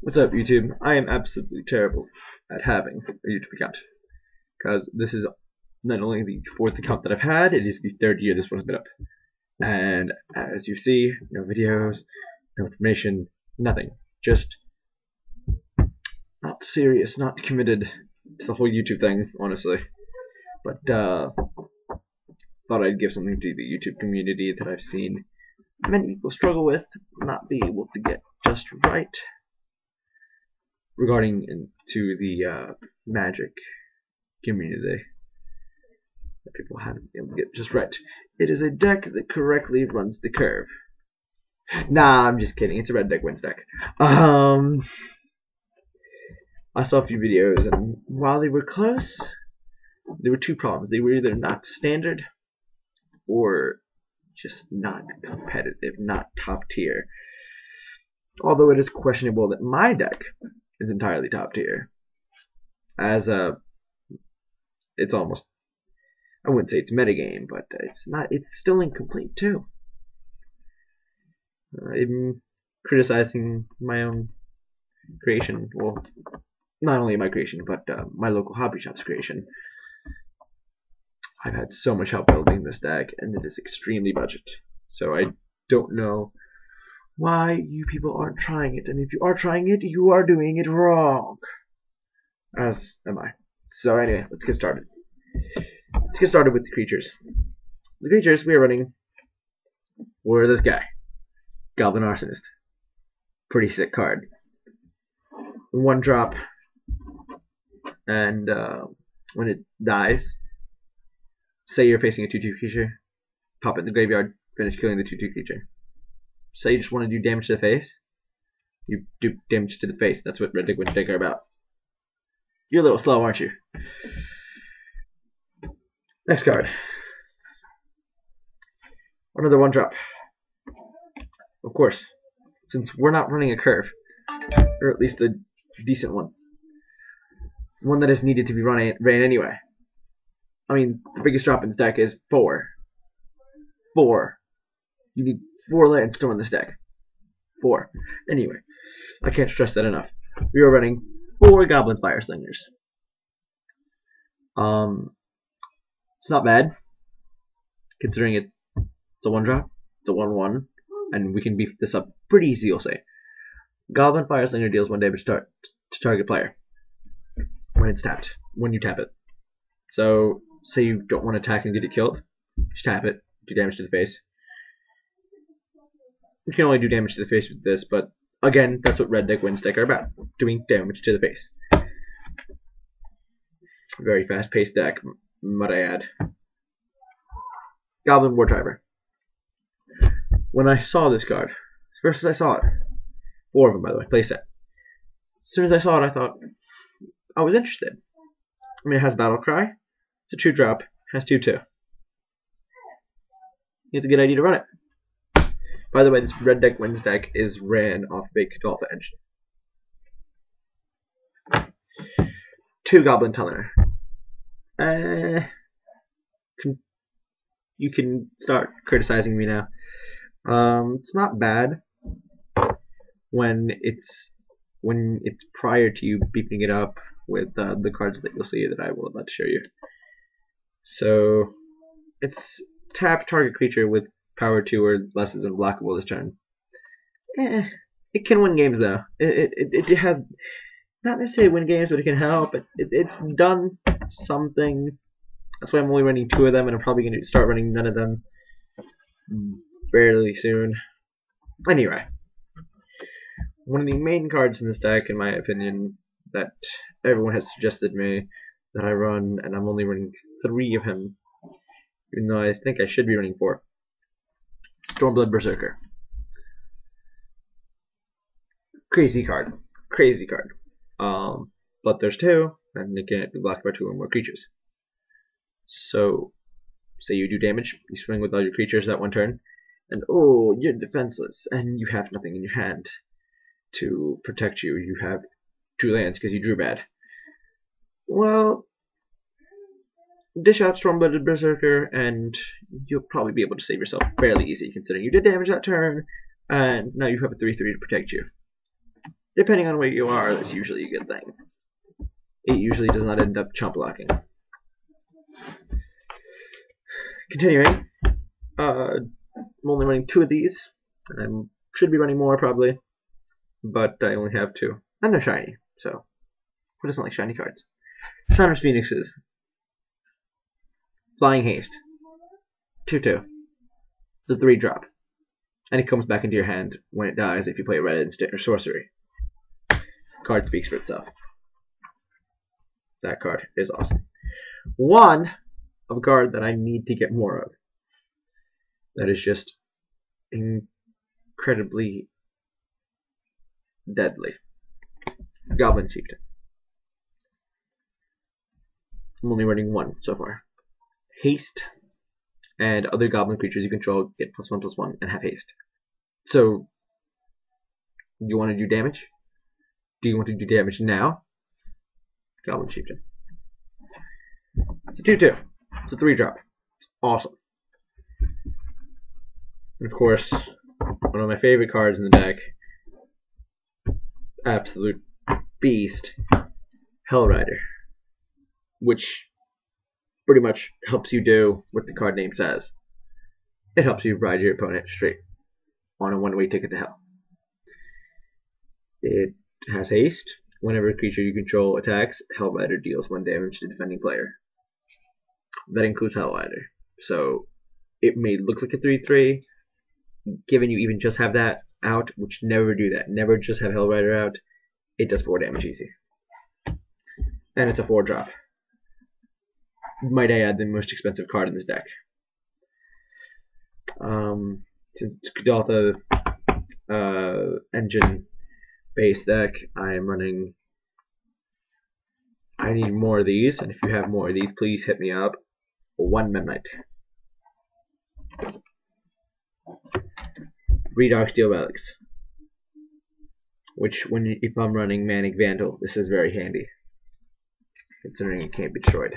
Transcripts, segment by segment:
What's up, YouTube? I am absolutely terrible at having a YouTube account, because this is not only the fourth account that I've had, it is the third year this one's been up. And as you see, no videos, no information, nothing. Just not serious, not committed to the whole YouTube thing, honestly. But thought I'd give something to the YouTube community that I've seen many people struggle with, not be able to get just right. Regarding to the magic community that people haven't been able to get just right. It is a deck that correctly runs the curve. Nah, I'm just kidding. It's a red deck wins deck. I saw a few videos, and while they were close, there were two problems. They were either not standard or just not competitive, not top tier. Although it is questionable that my deck is entirely top tier, as it's almost, I wouldn't say it's metagame, but it's not. It's still incomplete too. I'm criticizing my own creation. Well, not only my creation, but my local hobby shop's creation. I've had so much help building this deck, and it is extremely budget. So I don't know why you people aren't trying it, and if you are trying it, you are doing it wrong. As am I. So anyway, let's get started. Let's get started with the creatures. The creatures we are running were this guy, Goblin Arsonist. Pretty sick card. One drop, and when it dies, say you're facing a 2/2 creature, pop it in the graveyard, finish killing the 2/2 creature. Say you just want to do damage to the face, you do damage to the face. That's what Red Deck Wins Deck are about. You're a little slow, aren't you? Next card. Another one drop. Of course, since we're not running a curve, or at least a decent one. One that is needed to be ran anyway. I mean, the biggest drop in this deck is 4. 4. You need 4 lands to run this deck. 4. Anyway, I can't stress that enough. We are running 4 Goblin Fireslingers. It's not bad, considering it's a 1-drop, it's a 1/1, and we can beef this up pretty easy, you'll say. Goblin Fireslinger deals 1 damage to target player when it's tapped, when you tap it. So, say you don't want to attack and get it killed, just tap it, do damage to the face. You can only do damage to the face with this, but again, that's what Red Deck Wins Deck are about, doing damage to the face. Very fast-paced deck, might I add. Goblin War Driver. When I saw this card, as first as I saw it, 4 of them by the way, playset. As soon as I saw it, I thought, I was interested. I mean, it has Battle Cry, it's a 2-drop, has 2/2. It's a good idea to run it. By the way, this Red Deck Wins Deck is ran off of a Kudoltha engine. 2 Goblin Tunneler. You can start criticizing me now. It's not bad when it's prior to you beefing it up with the cards that you'll see that I will about to show you. So it's tap target creature with power 2 or less is unblockable this turn. It can win games though. It has not necessarily win games, but it can help. It's done something. That's why I'm only running 2 of them, and I'm probably going to start running none of them fairly soon. Anyway, one of the main cards in this deck, in my opinion, that everyone has suggested me that I run, and I'm only running 3 of him, even though I think I should be running 4. Rageblood Berserker. Crazy card. Crazy card. But there's 2, and it can't be blocked by 2 or more creatures. So, say you do damage, you swing with all your creatures that 1 turn, and oh, you're defenseless, and you have nothing in your hand to protect you. You have 2 lands because you drew bad. Well, dish out Stormblooded Berserker, and you'll probably be able to save yourself fairly easy, considering you did damage that turn, and now you have a 3/3 to protect you. depending on where you are, that's usually a good thing. It usually does not end up chump blocking. Continuing, I'm only running 2 of these. I should be running more probably, but I only have 2. And they're shiny, so who doesn't like shiny cards? Shiners Phoenixes. Flying Haste. 2/2. It's a 3-drop. And it comes back into your hand when it dies if you play a red instant or sorcery. Card speaks for itself. That card is awesome. One of a card that I need to get more of. That is just incredibly deadly. Goblin Chieftain. I'm only running 1 so far. Haste, and other goblin creatures you control get +1/+1 and have haste. So, you want to do damage? Do you want to do damage now? Goblin Chieftain. It's a 2/2. It's a 3-drop. It's awesome. And of course, one of my favorite cards in the deck, absolute beast, Hellrider, which pretty much helps you do what the card name says. It helps you ride your opponent straight on a one-way ticket to hell. It has haste. Whenever a creature you control attacks, Hellrider deals 1 damage to the defending player. That includes Hellrider. So it may look like a 3/3, given you even just have that out, which never do that. Never just have Hellrider out. It does 4 damage easy. And it's a 4-drop. Might I add, the most expensive card in this deck. Since it's Kudoltha engine base deck, I am running. I need more of these, and if you have more of these, please hit me up. 1 Memnite. 3 Darksteel Relics. Which, if I'm running Manic Vandal, this is very handy, considering it can't be destroyed.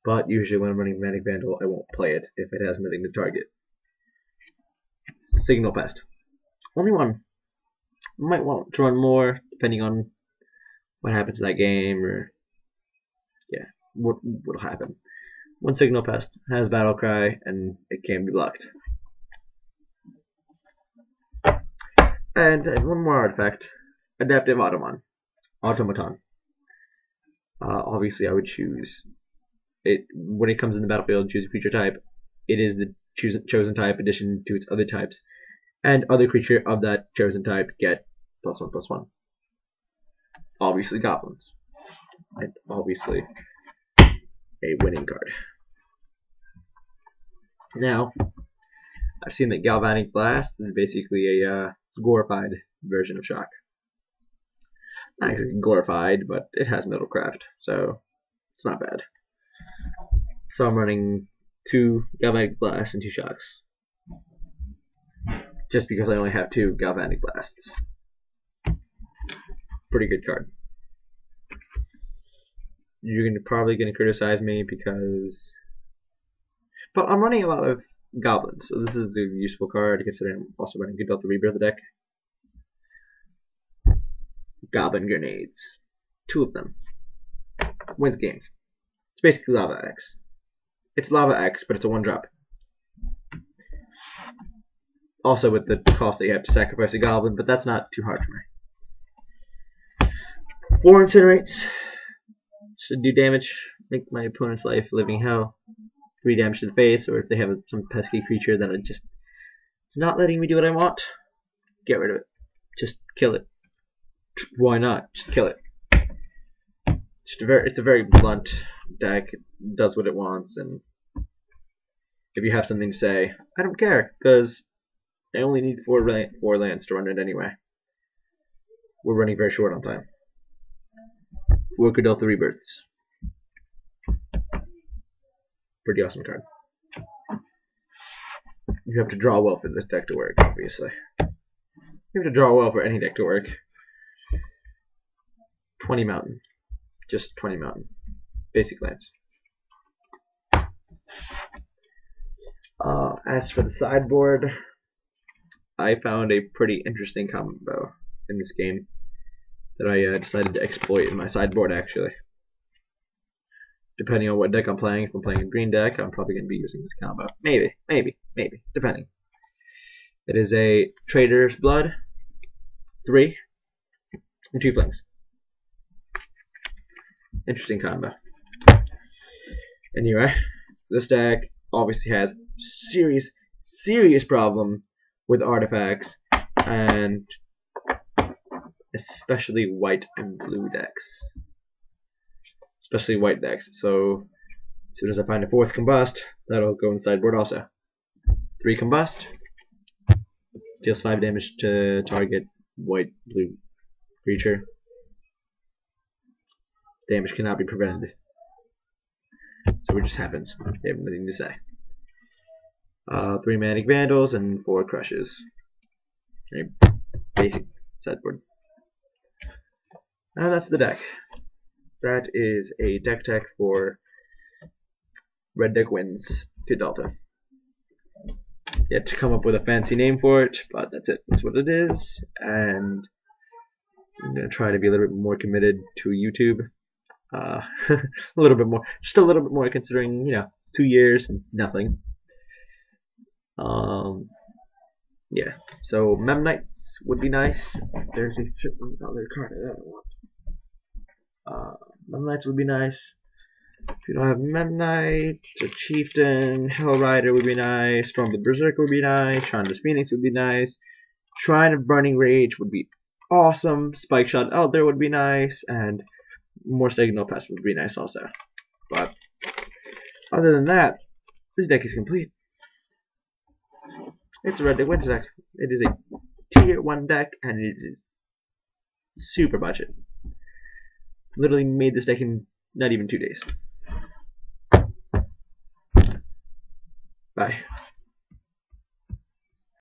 But usually when I'm running Manic Vandal, I won't play it if it has nothing to target. Signal Pest. Only 1. Might want to run more, depending on what happens in that game, or yeah, what'll happen. 1 Signal Pest has Battle Cry, and it can be blocked. And 1 more artifact, Adaptive Automaton. Obviously, I would choose it when it comes in the battlefield. Choose a creature type. It is the chosen type addition to its other types, and other creature of that chosen type get +1/+1. Obviously, goblins. And obviously, a winning card. Now, I've seen that Galvanic Blast is basically a glorified version of Shock. Not exactly glorified, but it has Middlecraft, so it's not bad. So I'm running 2 Galvanic Blasts and 2 Shocks. Just because I only have 2 Galvanic Blasts. Pretty good card. You're probably going to criticize me because... But I'm running a lot of Goblins, so this is a useful card considering I'm also running Kudoltha Rebirth deck. Goblin Grenades. 2 of them. Wins games. It's basically Lava X. It's Lava X, but it's a 1-drop. Also with the cost that you have to sacrifice a Goblin, but that's not too hard for me. 4 Incinerates. Should do damage. Make my opponent's life a living hell. 3 damage to the face, or if they have some pesky creature that it's not letting me do what I want, get rid of it. Just kill it. Why not? Just kill it. It's a very blunt deck. It does what it wants, and if you have something to say, I don't care, because I only need 4 lands to run it anyway. We're running very short on time. 4 Kudoltha Rebirths. Pretty awesome card. You have to draw well for this deck to work, obviously. You have to draw well for any deck to work. 20 Mountain. Just 20 Mountain. Basic lands. As for the sideboard, I found a pretty interesting combo. in this game that I decided to exploit in my sideboard, actually. Depending on what deck I'm playing. If I'm playing a green deck, I'm probably going to be using this combo. Maybe, depending. It is a Trader's Blood, 3, and 2 Flings. Interesting combo. Anyway, this deck obviously has serious problem with artifacts, and especially white and blue decks. Especially white decks. So as soon as I find a 4th Combust, that'll go in sideboard also. 3 Combust deals 5 damage to target white-blue creature. Damage cannot be prevented. So it just happens. They have nothing to say. 3 Manic Vandals and 4 Crushes. A basic sideboard. Now that's the deck. That is a deck tech for Red Deck Wins Kudoltha. Yet to come up with a fancy name for it, but that's it. That's what it is. And I'm going to try to be a little bit more committed to YouTube. A little bit more. Just a little bit more considering, 2 years and nothing. Yeah. So Memnites would be nice. There's a certain other card that I want. Memnites would be nice. If you don't have Memnite, a Chieftain, Hellrider would be nice. Rageblood Berserker would be nice. Chandra's Phoenix would be nice. Shrine of Burning Rage would be awesome. Spike Shot out there would be nice, and more Signal Pests would be nice also. But other than that, this deck is complete. It's a Red Deck Wins deck. It is a tier 1 deck, and it is super budget. Literally made this deck in not even 2 days. Bye.